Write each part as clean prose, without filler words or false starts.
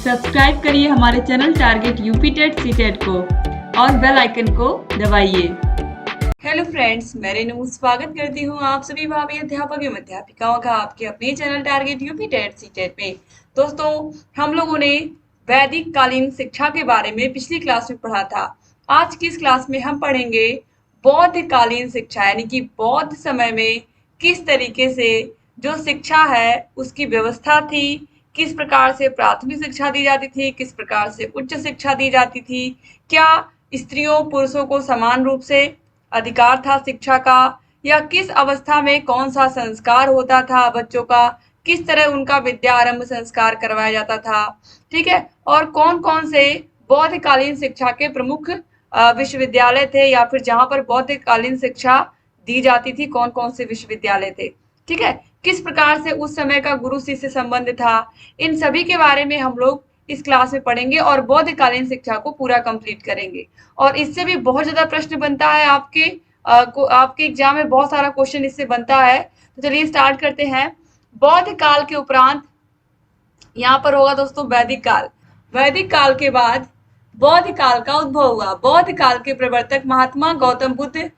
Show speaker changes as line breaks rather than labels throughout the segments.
Subscribe करिए हमारे channel target UP TET CTET को और बेल आइकन को दबाइए। हेलो फ्रेंड्स, मैं रेनू स्वागत करती हूँ आप सभी भावी अध्यापक एवं अध्यापिकाओं का आपके अपने channel target UP TET CTET में। दोस्तों, हम लोगों ने वैदिक कालीन शिक्षा के बारे में पिछली क्लास में पढ़ा था। आज की इस क्लास में हम पढ़ेंगे बौद्ध कालीन शिक्षा, यानी कि बौद्ध समय में किस तरीके से जो शिक्षा है उसकी व्यवस्था थी, किस प्रकार से प्राथमिक शिक्षा दी जाती थी, किस प्रकार से उच्च शिक्षा दी जाती थी, क्या स्त्रियों पुरुषों को समान रूप से अधिकार था शिक्षा का, या किस अवस्था में कौन सा संस्कार होता था बच्चों का, किस तरह उनका विद्या आरंभ संस्कार करवाया जाता था। ठीक है, और कौन कौन से बौद्ध कालीन शिक्षा के प्रमुख विश्वविद्यालय थे, या फिर जहां पर बौद्ध कालीन शिक्षा दी जाती थी कौन कौन से विश्वविद्यालय थे। ठीक है, किस प्रकार से उस समय का गुरु शिष्य संबंध था, इन सभी के बारे में हम लोग इस क्लास में पढ़ेंगे और बौद्ध कालीन शिक्षा को पूरा कंप्लीट करेंगे। और इससे भी बहुत ज्यादा प्रश्न बनता है, आपके एग्जाम में बहुत सारा क्वेश्चन इससे बनता है। तो चलिए स्टार्ट करते हैं। बौद्ध काल के उपरांत यहाँ पर होगा दोस्तों वैदिक काल। वैदिक काल के बाद बौद्ध काल का उद्भव हुआ। बौद्ध काल के प्रवर्तक महात्मा गौतम बुद्ध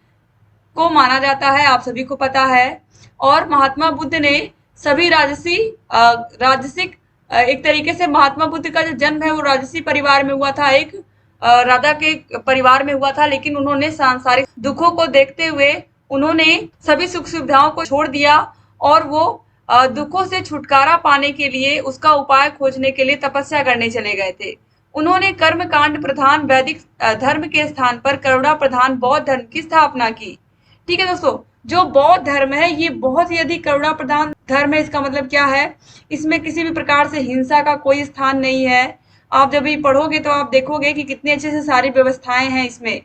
को माना जाता है, आप सभी को पता है। और महात्मा बुद्ध ने सभी राजसिक एक तरीके से महात्मा बुद्ध का जो जन्म है वो राजसी परिवार में हुआ था, एक राजा के परिवार में हुआ था। लेकिन उन्होंने सांसारिक दुखों को देखते हुए उन्होंने सभी सुख सुविधाओं को छोड़ दिया और वो दुखों से छुटकारा पाने के लिए, उसका उपाय खोजने के लिए तपस्या करने चले गए थे। उन्होंने कर्म कांड प्रधान वैदिक धर्म के स्थान पर करुणा प्रधान बौद्ध धर्म की स्थापना की। ठीक है दोस्तों, जो बौद्ध धर्म है ये बहुत ही अधिक करुणा प्रधान धर्म है। इसका मतलब क्या है, इसमें किसी भी प्रकार से हिंसा का कोई स्थान नहीं है। आप जब ये पढ़ोगे तो आप देखोगे कि कितने अच्छे से सारी व्यवस्थाएं हैं इसमें।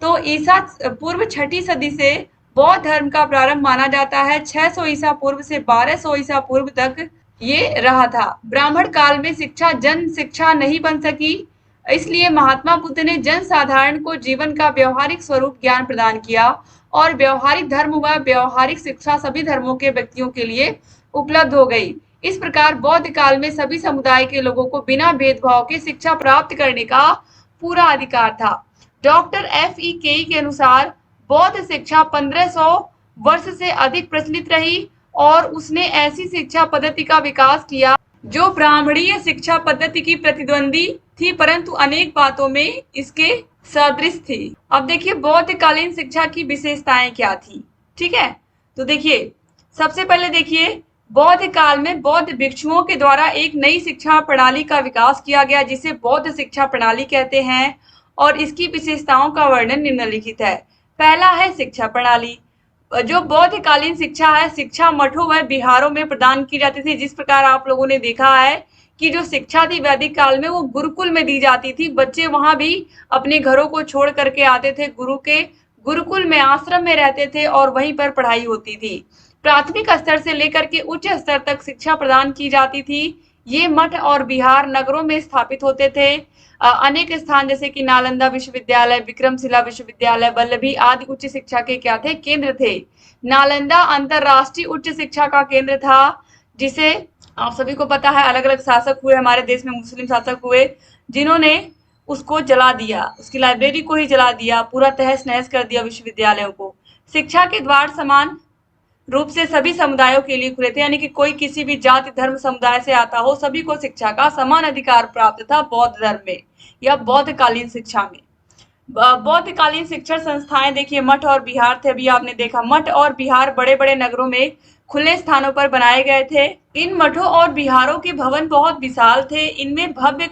तो ईसा पूर्व 6ठी सदी से बौद्ध धर्म का प्रारंभ माना जाता है। 600 ईसा पूर्व से 1200 ईसा पूर्व तक ये रहा था। ब्राह्मण काल में शिक्षा जन शिक्षा नहीं बन सकी, इसलिए महात्मा बुद्ध ने जन साधारण को जीवन का व्यवहारिक स्वरूप ज्ञान प्रदान किया और व्यवहारिक धर्म व व्यवहारिक शिक्षा सभी धर्मों के व्यक्तियों के लिए उपलब्ध हो गई। इस प्रकार बौद्ध काल में सभी समुदाय के लोगों को बिना भेदभाव के शिक्षा प्राप्त करने का पूरा अधिकार था। Doctor F.E. केई के अनुसार बौद्ध शिक्षा 1500 वर्ष से अधिक प्रचलित रही और उसने ऐसी शिक्षा पद्धति का विकास किया जो ब्राह्मणीय शिक्षा पद्धति की प्रतिद्वंदी थी, परंतु अनेक बातों में इसके सदृश थी। अब देखिए बौद्ध कालीन शिक्षा की विशेषताएं क्या थी। ठीक है, तो देखिए सबसे पहले देखिए बौद्ध काल में बौद्ध भिक्षुओं के द्वारा एक नई शिक्षा प्रणाली का विकास किया गया जिसे बौद्ध शिक्षा प्रणाली कहते हैं, और इसकी विशेषताओं का वर्णन निम्नलिखित है। पहला है शिक्षा प्रणाली। जो बौद्ध कालीन शिक्षा है, शिक्षा मठों व विहारों में प्रदान की जाती थी। जिस प्रकार आप लोगों ने देखा है कि जो शिक्षा थी वैदिक काल में वो गुरुकुल में दी जाती थी। बच्चे वहां भी अपने घरों को छोड़ करके आते थे, गुरुकुल में आश्रम में रहते थे और वहीं पर पढ़ाई होती थी। प्राथमिक स्तर से लेकर के उच्च स्तर तक शिक्षा प्रदान की जाती थी। ये मठ और विहार नगरों में स्थापित होते थे। अनेक स्थान जैसे कि नालंदा विश्वविद्यालय, विक्रमशिला विश्वविद्यालय, वल्लभी आदि उच्च शिक्षा के क्या थे, केंद्र थे। नालंदा अंतरराष्ट्रीय उच्च शिक्षा का केंद्र था, जिसे आप सभी को पता है अलग अलग शासक हुए हमारे देश में, मुस्लिम शासक हुए जिन्होंने उसको जला दिया, उसकी लाइब्रेरी को ही जला दिया, पूरा तहस नहस कर दिया विश्वविद्यालयों को। शिक्षा के द्वार समान रूप से सभी समुदायों के लिए खुले थे, यानी कि कोई किसी भी जाति धर्म समुदाय से आता हो सभी को शिक्षा का समान अधिकार प्राप्त था बौद्ध धर्म में या बौद्ध कालीन शिक्षा में। बौद्ध कालीन शिक्षण संस्थाएं देखिए मठ और विहार थे। अभी आपने देखा मठ और विहार बड़े बड़े नगरों में खुले स्थानों पर बनाए गए थे। इन मठों और विहारों के भवन बहुत विशाल थे। इनमें भव्य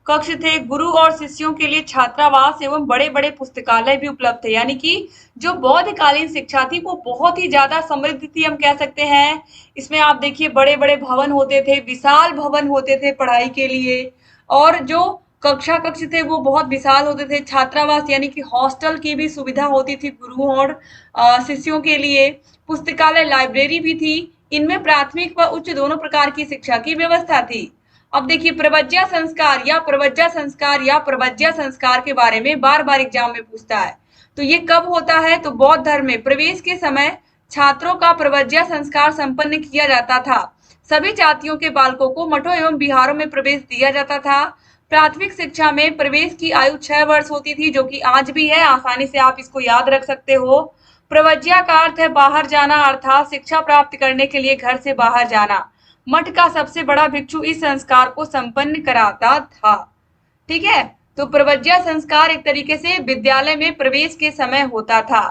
कक्ष थे। गुरु और शिष्यों के लिए छात्रावास एवं बड़े बड़े पुस्तकालय भी उपलब्ध थे। यानी कि जो बौद्ध कालीन शिक्षा थी वो बहुत ही ज्यादा समृद्ध थी, हम कह सकते हैं। इसमें आप देखिए बड़े बड़े भवन होते थे, विशाल भवन होते थे पढ़ाई के लिए, और जो कक्ष थे वो बहुत विशाल होते थे। छात्रावास यानी कि हॉस्टल की भी सुविधा होती थी गुरुओं और शिष्यों के लिए। पुस्तकालय लाइब्रेरी भी थी। इनमें प्राथमिक व उच्च दोनों प्रकार की शिक्षा की व्यवस्था थी। अब देखिए प्रवज्या संस्कार के बारे में बार बार एग्जाम में पूछता है। तो ये कब होता है, तो बौद्ध धर्म में प्रवेश के समय छात्रों का प्रवज्या संस्कार संपन्न किया जाता था। सभी जातियों के बालकों को मठों एवं विहारों में प्रवेश दिया जाता था। प्राथमिक शिक्षा में प्रवेश की आयु 6 वर्ष होती थी, जो कि आज भी है, आसानी से आप इसको याद रख सकते हो। प्रव्रज्या का अर्थ है बाहर जाना, अर्थात शिक्षा प्राप्त करने के लिए घर से बाहर जाना। मठ का सबसे बड़ा भिक्षु इस संस्कार को संपन्न कराता था। ठीक है, तो प्रव्रज्या संस्कार एक तरीके से विद्यालय में प्रवेश के समय होता था।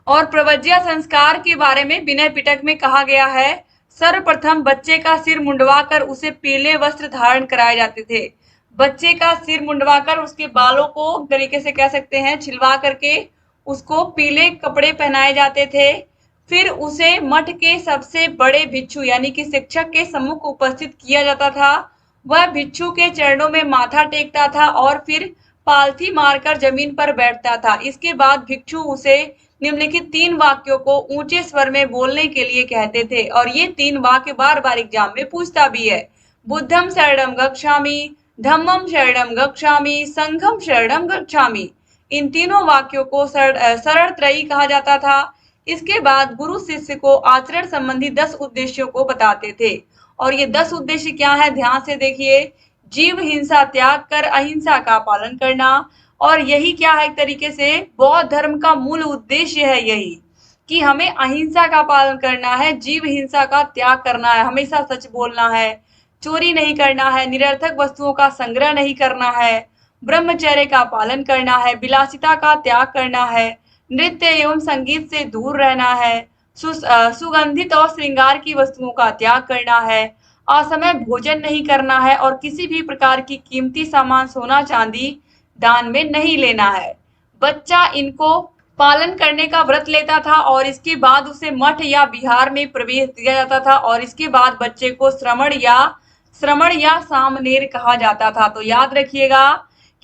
और प्रव्रज्या संस्कार के बारे में विनय पिटक में कहा गया है, सर्वप्रथम बच्चे का सिर मुंडवाकर उसे पीले वस्त्र धारण कराए जाते थे। बच्चे का सिर मुंडवाकर उसके बालों को तरीके से कह सकते हैं छिलवा करके उसको पीले कपड़े पहनाए जाते थे। फिर उसे मठ के सबसे बड़े भिक्षु यानी कि शिक्षक के सम्मुख उपस्थित किया जाता था। वह भिक्षु के चरणों में माथा टेकता था और फिर पालथी मारकर जमीन पर बैठता था। इसके बाद भिक्षु उसे निम्नलिखित 3 वाक्यों को ऊंचे स्वर में बोलने के लिए कहते थे, और ये 3 वाक्य बार बार एग्जाम में पूछता भी है। बुद्धम शरणम गच्छामि, धम्मम शरणम गच्छामि, संघम शरणम गच्छामि। इन तीनों वाक्यों को सरल त्रयी कहा जाता था। इसके बाद गुरु शिष्य को आचरण संबंधी 10 उद्देश्यों को बताते थे, और ये 10 उद्देश्य क्या है, ध्यान से देखिए। जीव हिंसा त्याग कर अहिंसा का पालन करना, और यही क्या है, एक तरीके से बौद्ध धर्म का मूल उद्देश्य है यही कि हमें अहिंसा का पालन करना है, जीव हिंसा का त्याग करना है, हमेशा सच बोलना है, चोरी नहीं करना है, निरर्थक वस्तुओं का संग्रह नहीं करना है, ब्रह्मचर्य का पालन करना है, विलासिता का त्याग करना है, नृत्य एवं संगीत से दूर रहना है, सुगंधित और श्रृंगार की वस्तुओं का त्याग करना है, असमय भोजन नहीं करना है, और किसी भी प्रकार की कीमती सामान सोना चांदी दान में नहीं लेना है। बच्चा इनको पालन करने का व्रत लेता था और इसके बाद उसे मठ या विहार में प्रवेश दिया जाता था, और इसके बाद बच्चे को श्रमण या सामनेर कहा जाता था। तो याद रखिएगा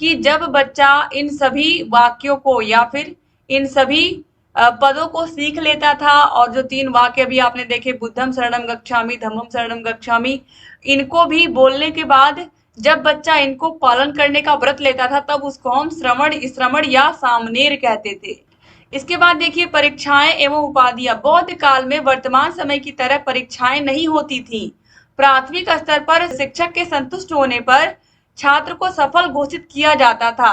कि जब बच्चा इन सभी वाक्यों को या फिर इन सभी पदों को सीख लेता था, और जो 3 वाक्य भी आपने देखे, बुद्धम शरणम गच्छामि, धम्मम शरणम गच्छामि, इनको भी बोलने के बाद जब बच्चा इनको पालन करने का व्रत लेता था, तब उसको हम श्रमण या सामनेर कहते थे। इसके बाद देखिए परीक्षाएं एवं उपाधियां। बौद्ध काल में वर्तमान समय की तरह परीक्षाएं नहीं होती थी। प्राथमिक स्तर पर शिक्षक के संतुष्ट होने पर छात्र को सफल घोषित किया जाता था।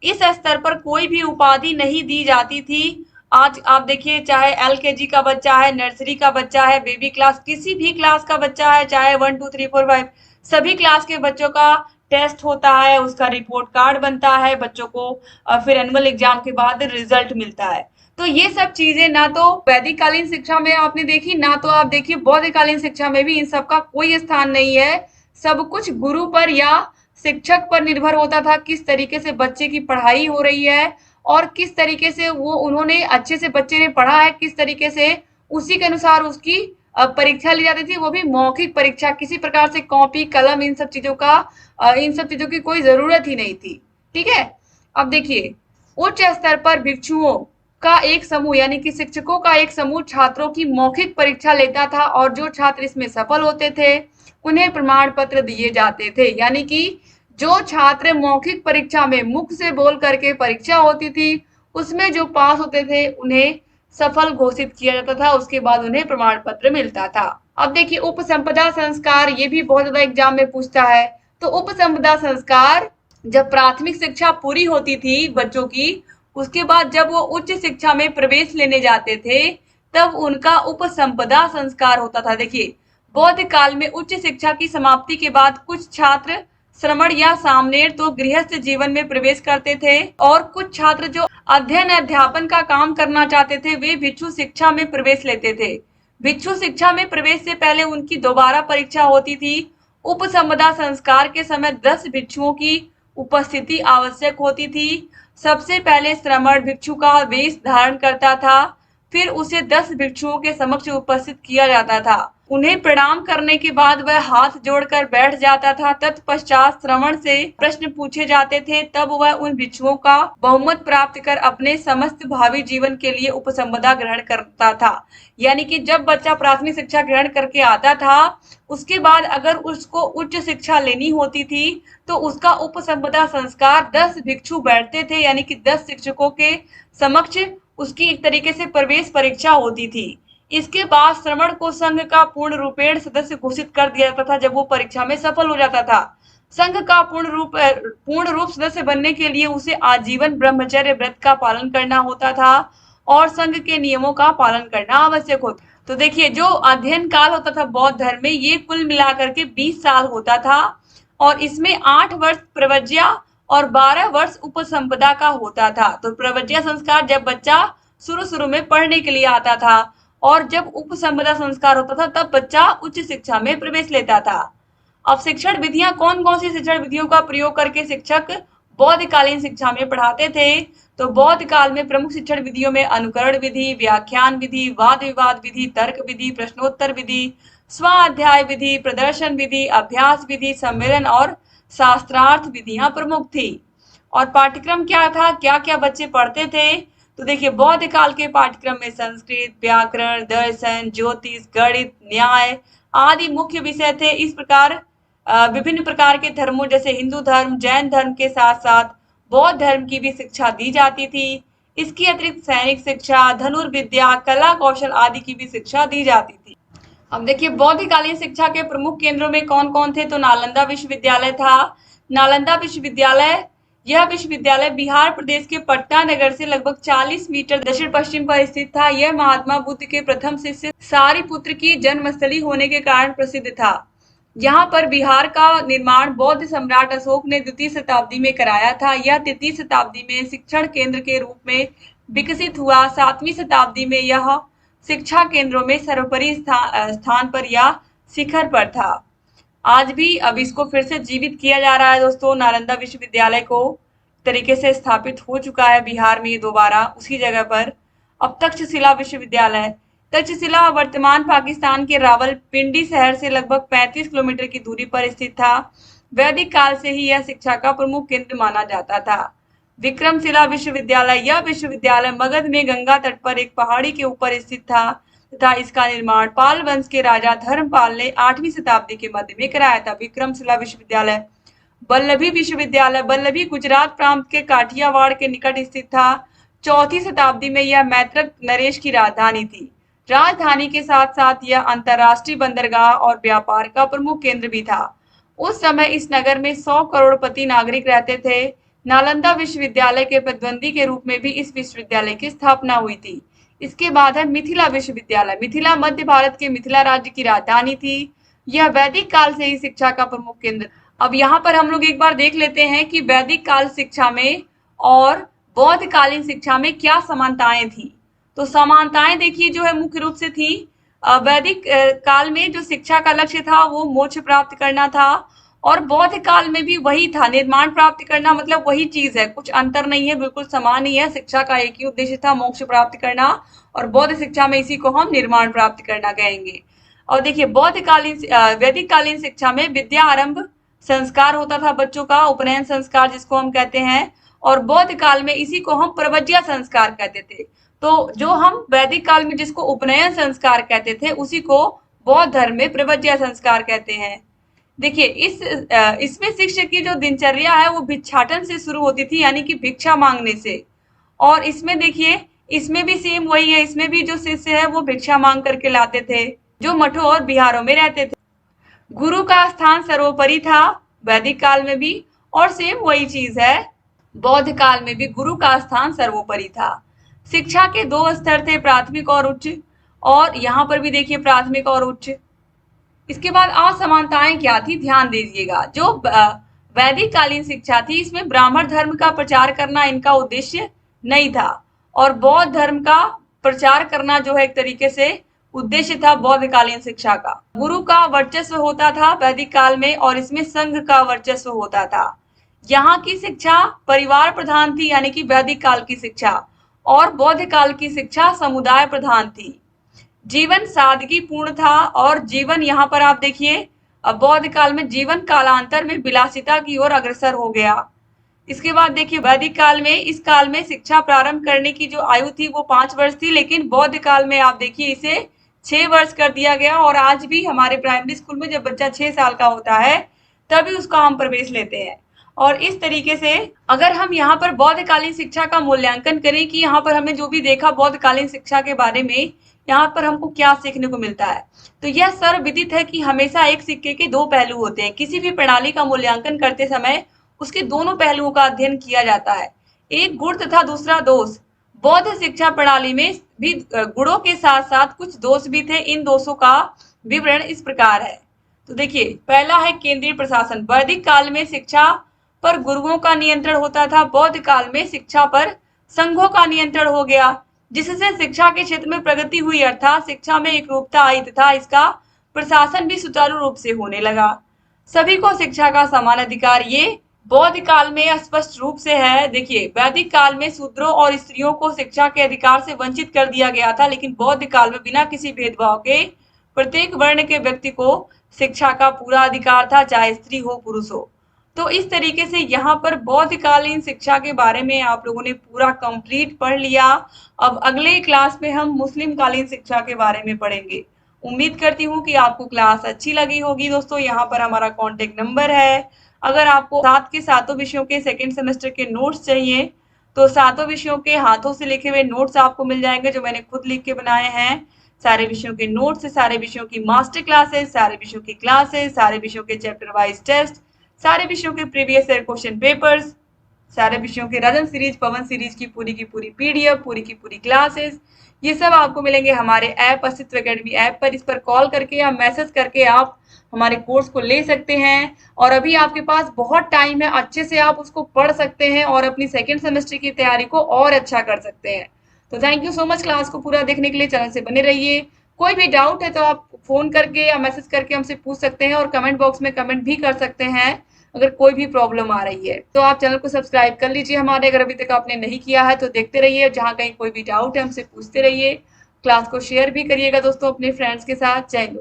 इस स्तर पर कोई भी उपाधि नहीं दी जाती थी। आज आप देखिए, चाहे LKG का बच्चा है, नर्सरी का बच्चा है, बेबी क्लास, किसी भी क्लास का बच्चा है, चाहे 1 2 3 4 5 सभी क्लास के बच्चों का टेस्ट होता है, उसका रिपोर्ट कार्ड बनता है बच्चों को, फिर एनुअल एग्जाम के बाद रिजल्ट मिलता है। तो ये सब चीजें ना तो वैदिक कालीन शिक्षा में आपने देखी, ना तो आप देखिए बौद्ध कालीन शिक्षा में भी इन सब का कोई स्थान नहीं है। सब कुछ गुरु पर या शिक्षक पर निर्भर होता था, किस तरीके से बच्चे की पढ़ाई हो रही है और किस तरीके से वो उन्होंने अच्छे से बच्चे ने पढ़ा है, किस तरीके से उसी के अनुसार उसकी परीक्षा ली जाती थी, वो भी मौखिक परीक्षा। किसी प्रकार से कॉपी कलम इन सब चीजों की कोई जरूरत ही नहीं थी। ठीक है, अब देखिए उच्च स्तर पर भिक्षुओं का एक समूह यानी कि शिक्षकों का एक समूह छात्रों की मौखिक परीक्षा लेता था, और जो छात्र इसमें सफल होते थे उन्हें प्रमाण पत्र दिए जाते थे। यानी कि जो छात्र मौखिक परीक्षा में मुख से बोल करके परीक्षा होती थी उसमें जो पास होते थे उन्हें सफल घोषित किया जाता था, उसके बाद उन्हें प्रमाण पत्र मिलता था। अब देखिए उपसंपदा संस्कार, ये भी बहुत ज्यादा एग्जाम में पूछता है। तो उपसंपदा संस्कार, जब प्राथमिक शिक्षा पूरी होती थी बच्चों की, उसके बाद जब वो उच्च शिक्षा में प्रवेश लेने जाते थे तब उनका उपसंपदा संस्कार होता था। देखिए बौद्ध काल में उच्च शिक्षा की समाप्ति के बाद कुछ छात्र श्रमण या सामनेर तो गृहस्थ जीवन में प्रवेश करते थे, और कुछ छात्र जो अध्ययन अध्यापन का काम करना चाहते थे वे भिक्षु शिक्षा में प्रवेश लेते थे। भिक्षु शिक्षा में प्रवेश से पहले उनकी दोबारा परीक्षा होती थी। उपसंपदा संस्कार के समय 10 भिक्षुओं की उपस्थिति आवश्यक होती थी। सबसे पहले श्रमण भिक्षु का वेश धारण करता था, फिर उसे 10 भिक्षुओं के समक्ष उपस्थित किया जाता था। उन्हें प्रणाम करने के बाद वह हाथ जोड़कर बैठ जाता था। तत्पश्चात श्रवण से प्रश्न पूछे जाते थे, तब वह उन भिक्षुओं का बहुमत प्राप्त कर अपने समस्त भावी जीवन के लिए उपसंपदा ग्रहण करता था। यानी कि जब बच्चा प्राथमिक शिक्षा ग्रहण करके आता था, उसके बाद अगर उसको उच्च शिक्षा लेनी होती थी तो उसका उपसंपदा संस्कार 10 भिक्षु बैठते थे, यानी कि 10 शिक्षकों के समक्ष उसकी एक तरीके से प्रवेश परीक्षा होती थी। इसके बाद श्रवण को संघ का पूर्ण रूपेण सदस्य घोषित कर दिया जाता था जब वो परीक्षा में सफल हो जाता था। संघ का पूर्ण रूप सदस्य बनने के लिए उसे आजीवन ब्रह्मचर्य व्रत का पालन करना होता था और संघ के नियमों का पालन करना आवश्यक होता। तो देखिए, जो अध्ययन काल होता था बौद्ध धर्म में, ये कुल मिलाकर के 20 साल होता था और इसमें 8 वर्ष प्रव्रज्या और 12 वर्ष उपसंपदा का होता था। तो प्रव्रज्या संस्कार जब बच्चा शुरू में पढ़ने के लिए आता था और जब उपसंपदा संस्कार होता था तब बच्चा उच्च शिक्षा में प्रवेश लेता था। अब शिक्षण विधियां, कौन कौन सी शिक्षण विधियों का प्रयोग करके शिक्षक बौद्धकालीन शिक्षा में पढ़ाते थे? तो बौद्ध काल में प्रमुख शिक्षण विधियों में अनुकरण विधि, व्याख्यान विधि, वाद विवाद विधि, तर्क विधि, प्रश्नोत्तर विधि, स्वाध्याय विधि, प्रदर्शन विधि, अभ्यास विधि, सम्मेलन और शास्त्रार्थ विधियां प्रमुख थी। और पाठ्यक्रम क्या था, क्या क्या बच्चे पढ़ते थे? तो देखिए, बौद्ध काल के पाठ्यक्रम में संस्कृत, व्याकरण, दर्शन, ज्योतिष, गणित, न्याय आदि मुख्य विषय थे। इस प्रकार विभिन्न प्रकार के धर्मों जैसे हिंदू धर्म, जैन धर्म के साथ साथ बौद्ध धर्म की भी शिक्षा दी जाती थी। इसके अतिरिक्त सैनिक शिक्षा, धनुर्विद्या, कला कौशल आदि की भी शिक्षा दी जाती थी। अब देखिए, बौद्धकालीन शिक्षा के प्रमुख केंद्रों में कौन कौन थे? तो नालंदा विश्वविद्यालय था। नालंदा विश्वविद्यालय, यह विश्वविद्यालय बिहार प्रदेश के पटना नगर से लगभग 40 मीटर दक्षिण पश्चिम पर स्थित था। यह महात्मा बुद्ध के प्रथम शिष्य सारिपुत्र की जन्मस्थली होने के कारण प्रसिद्ध था। यहाँ पर बिहार का निर्माण बौद्ध सम्राट अशोक ने द्वितीय शताब्दी में कराया था। यह तृतीय शताब्दी में शिक्षण केंद्र के रूप में विकसित हुआ। 7वीं शताब्दी में यह शिक्षा केंद्रों में सर्वोपरि स्थान पर या शिखर पर था। आज भी अब इसको फिर से जीवित किया जा रहा है दोस्तों। नालंदा विश्वविद्यालय को तरीके से स्थापित हो चुका है बिहार में दोबारा उसी जगह पर। अब तक्षशिला विश्वविद्यालय, तक्षशिला वर्तमान पाकिस्तान के रावलपिंडी शहर से लगभग 35 किलोमीटर की दूरी पर स्थित था। वैदिक काल से ही यह शिक्षा का प्रमुख केंद्र माना जाता था। विक्रमशिला विश्वविद्यालय, यह विश्वविद्यालय मगध में गंगा तट पर एक पहाड़ी के ऊपर स्थित था तथा इसका निर्माण पाल वंश के राजा धर्मपाल ने 8वीं शताब्दी के मध्य में कराया था। विक्रमशिला विश्वविद्यालय। वल्लभी विश्वविद्यालय, वल्लभी गुजरात प्रांत के काठियावाड़ के निकट स्थित था। 4वीं शताब्दी में यह मैत्रक नरेश की राजधानी थी। राजधानी के साथ साथ यह अंतरराष्ट्रीय बंदरगाह और व्यापार का प्रमुख केंद्र भी था। उस समय इस नगर में 100 करोड़पति नागरिक रहते थे। नालंदा विश्वविद्यालय के प्रतिद्वंदी के रूप में भी इस विश्वविद्यालय की स्थापना हुई थी। इसके बाद है मिथिला विश्वविद्यालय। मिथिला मध्य भारत के मिथिला राज्य की राजधानी थी। यह वैदिक काल से ही शिक्षा का प्रमुख केंद्र। अब यहाँ पर हम लोग एक बार देख लेते हैं कि वैदिक काल शिक्षा में और बौद्ध कालीन शिक्षा में क्या समानताएं थी। तो समानताएं देखिए जो है मुख्य रूप से थी। वैदिक काल में जो शिक्षा का लक्ष्य था वो मोक्ष प्राप्त करना था और बौद्ध काल में भी वही था, निर्माण प्राप्त करना, मतलब वही चीज है, कुछ अंतर नहीं है, बिल्कुल समान ही है। शिक्षा का एक ही उद्देश्य था, मोक्ष प्राप्त करना, और बौद्ध शिक्षा में इसी को हम निर्माण प्राप्त करना कहेंगे। और देखिए, वैदिक कालीन शिक्षा में विद्या आरंभ संस्कार होता था बच्चों का, उपनयन संस्कार जिसको हम कहते हैं, और बौद्ध काल में इसी को हम प्रव्रज्या संस्कार कहते थे। तो जो हम वैदिक काल में जिसको उपनयन संस्कार कहते थे उसी को बौद्ध धर्म में प्रव्रज्या संस्कार कहते हैं। देखिए, इसमें शिक्षक की जो दिनचर्या है वो भिक्षाटन से शुरू होती थी, यानी कि भिक्षा मांगने से। और इसमें देखिए, इसमें भी सेम वही है, इसमें भी जो शिष्य है वो भिक्षा मांग करके लाते थे जो मठों और बिहारों में रहते थे। गुरु का स्थान सर्वोपरि था वैदिक काल में भी, और सेम वही चीज है बौद्ध काल में भी, गुरु का स्थान सर्वोपरि था। शिक्षा के 2 स्तर थे, प्राथमिक और उच्च, और यहाँ पर भी देखिए प्राथमिक और उच्च। इसके बाद असमानताएं क्या थी, ध्यान दीजिएगा। जो वैदिक कालीन शिक्षा थी इसमें ब्राह्मण धर्म का प्रचार करना इनका उद्देश्य नहीं था, और बौद्ध धर्म का प्रचार करना जो है एक तरीके से उद्देश्य था बौद्ध कालीन शिक्षा का। गुरु का वर्चस्व होता था वैदिक काल में, और इसमें संघ का वर्चस्व होता था। यहाँ की शिक्षा परिवार प्रधान थी, यानी कि वैदिक काल की शिक्षा, और बौद्ध काल की शिक्षा समुदाय प्रधान थी। जीवन सादगी पूर्ण था, और जीवन यहाँ पर आप देखिए, अब बौद्ध काल में जीवन कालांतर में विलासिता की ओर अग्रसर हो गया। इसके बाद देखिए, वैदिक काल में, इस काल में शिक्षा प्रारंभ करने की जो आयु थी वो 5 वर्ष थी, लेकिन बौद्ध काल में आप देखिए इसे 6 वर्ष कर दिया गया। और आज भी हमारे प्राइमरी स्कूल में जब बच्चा 6 साल का होता है तभी उसका हम प्रवेश लेते हैं। और इस तरीके से अगर हम यहाँ पर बौद्ध कालीन शिक्षा का मूल्यांकन करें कि यहाँ पर हमने जो भी देखा बौद्ध कालीन शिक्षा के बारे में, यहाँ पर हमको क्या सीखने को मिलता है? तो यह सर्वविदित है कि हमेशा एक सिक्के के दो पहलू होते हैं। किसी भी प्रणाली का मूल्यांकन करते समय उसके दोनों पहलुओं का अध्ययन किया जाता है, एक गुण तथा दूसरा दोष। बौद्ध शिक्षा प्रणाली में भी गुणों के साथ साथ कुछ दोष भी थे। इन दोषों का विवरण इस प्रकार है। तो देखिए, पहला है केंद्रीय प्रशासन। वैदिक काल में शिक्षा पर गुरुओं का नियंत्रण होता था, बौद्ध काल में शिक्षा पर संघों का नियंत्रण हो गया, जिससे शिक्षा के क्षेत्र में प्रगति हुई, अर्थात शिक्षा में एकरूपता आई तथा इसका प्रशासन भी सुचारू रूप से होने लगा। सभी को शिक्षा का समान अधिकार, ये बौद्ध काल में स्पष्ट रूप से है। देखिए, वैदिक काल में शूद्रों और स्त्रियों को शिक्षा के अधिकार से वंचित कर दिया गया था, लेकिन बौद्ध काल में बिना किसी भेदभाव के प्रत्येक वर्ण के व्यक्ति को शिक्षा का पूरा अधिकार था, चाहे स्त्री हो पुरुष हो। तो इस तरीके से यहाँ पर बौद्धकालीन शिक्षा के बारे में आप लोगों ने पूरा कंप्लीट पढ़ लिया। अब अगले क्लास में हम मुस्लिम कालीन शिक्षा के बारे में पढ़ेंगे। उम्मीद करती हूँ कि आपको क्लास अच्छी लगी होगी। दोस्तों, यहाँ पर हमारा कॉन्टेक्ट नंबर है। अगर आपको सात के सातों विषयों के सेकेंड सेमेस्टर के नोट्स चाहिए तो सातों विषयों के हाथों से लिखे हुए नोट्स आपको मिल जाएंगे, जो मैंने खुद लिख के बनाए हैं। सारे विषयों के नोट्स, सारे विषयों की मास्टर क्लासेस, सारे विषयों की क्लासेस, सारे विषयों के चैप्टर वाइज टेस्ट, सारे विषयों के प्रीवियस ईयर क्वेश्चन पेपर्स, सारे विषयों के रजन सीरीज, पवन सीरीज की पूरी पीडीएफ, पूरी की पूरी क्लासेस, ये सब आपको मिलेंगे हमारे ऐप अस्तित्व एकेडमी ऐप पर। इस पर कॉल करके या मैसेज करके आप हमारे कोर्स को ले सकते हैं। और अभी आपके पास बहुत टाइम है, अच्छे से आप उसको पढ़ सकते हैं और अपनी सेकेंड सेमेस्टर की तैयारी को और अच्छा कर सकते हैं। तो thank you so much class को पूरा देखने के लिए। चैनल से बने रहिए। कोई भी डाउट है तो आप फोन करके या मैसेज करके हमसे पूछ सकते हैं, और कमेंट बॉक्स में कमेंट भी कर सकते हैं अगर कोई भी प्रॉब्लम आ रही है। तो आप चैनल को सब्सक्राइब कर लीजिए हमारे, अगर अभी तक आपने नहीं किया है तो देखते रहिए। जहाँ कहीं कोई भी डाउट है हमसे पूछते रहिए। क्लास को शेयर भी करिएगा दोस्तों अपने फ्रेंड्स के साथ। जय हिंद।